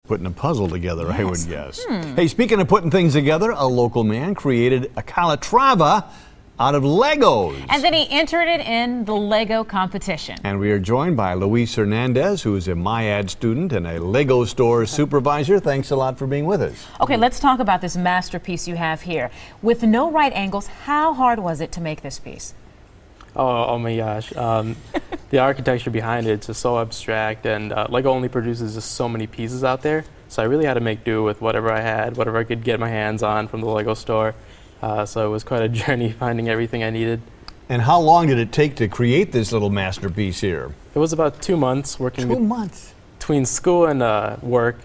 Putting a puzzle together, yes. I would guess. Hey, speaking of putting things together, a local man created a Calatrava out of Legos. And then he entered it in the Lego competition. And we are joined by Luis Hernandez, who is a MyAd student and a Lego store supervisor. Thanks a lot for being with us. Okay, let's talk about this masterpiece you have here. With no right angles, how hard was it to make this piece? Oh my gosh. The architecture behind it is just so abstract, and LEGO only produces just so many pieces out there. So I really had to make do with whatever I had, whatever I could get my hands on from the LEGO store. So it was quite a journey finding everything I needed. And how long did it take to create this little masterpiece here? It was about 2 months working. 2 months? Between school and work,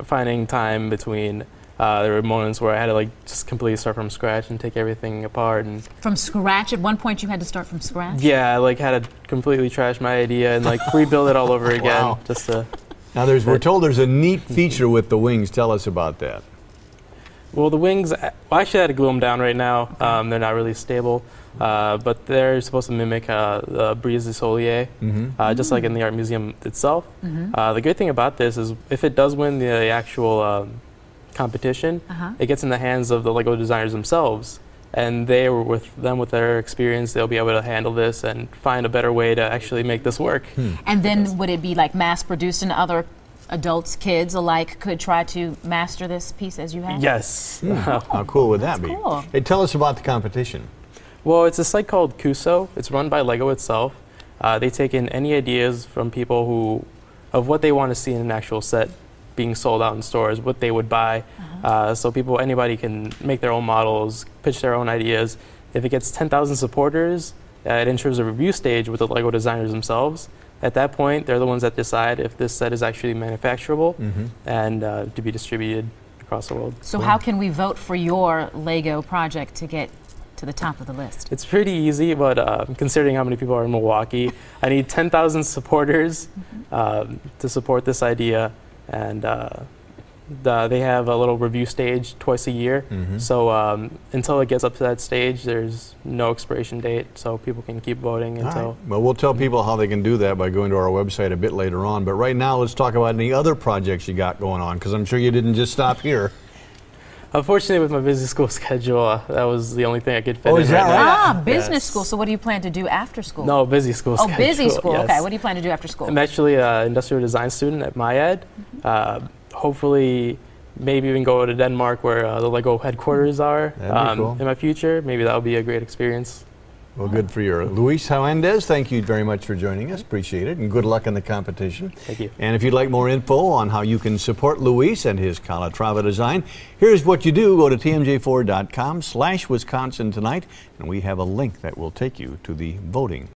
finding time between. There were moments where I had to just completely start from scratch and take everything apart. And from scratch? At one point you had to start from scratch? Yeah, I had to completely trash my idea and rebuild it all over again. Wow. Just to. Now we're told there's a neat feature with the wings. Tell us about that. Well, the wings, I actually had to glue them down right now. They're not really stable, but they're supposed to mimic the Brise du Soleil, just like in the art museum itself. The good thing about this is if it does win the actual competition, it gets in the hands of the LEGO designers themselves, and with their experience, they'll be able to handle this and find a better way to actually make this work. And then would it be mass produced and other adults, kids alike could try to master this piece as you have? Yes. How cool would that be? Cool. Hey, tell us about the competition. Well, it's a site called Kuso. It's run by LEGO itself. They take in any ideas from people of what they want to see in an actual set being sold out in stores, what they would buy. So anybody can make their own models, pitch their own ideas. If it gets 10,000 supporters, it enters a review stage with the LEGO designers themselves. At that point, they're the ones that decide if this set is actually manufacturable and to be distributed across the world. So how can we vote for your LEGO project to get to the top of the list? It's pretty easy, but considering how many people are in Milwaukee, I need 10,000 supporters to support this idea. And they have a little review stage twice a year. So until it gets up to that stage, there's no expiration date, so people can keep voting until. Right. Well, we'll tell people how they can do that by going to our website a bit later on. But right now, let's talk about any other projects you got going on, because I'm sure you didn't just stop here. Unfortunately, with my busy school schedule, that was the only thing I could fit in. Is that right? Business school. So what do you plan to do after school? No, busy school schedule. Oh, busy school. Yes. Okay, what do you plan to do after school? I'm actually an industrial design student at MyAd. Hopefully, maybe even go to Denmark where the LEGO headquarters are cool. In my future. Maybe that would be a great experience. Well, good for you. Luis Hernandez, thank you very much for joining us. Appreciate it, and good luck in the competition. Thank you. And if you'd like more info on how you can support Luis and his Calatrava design, here's what you do. Go to tmj4.com/Wisconsin tonight, and we have a link that will take you to the voting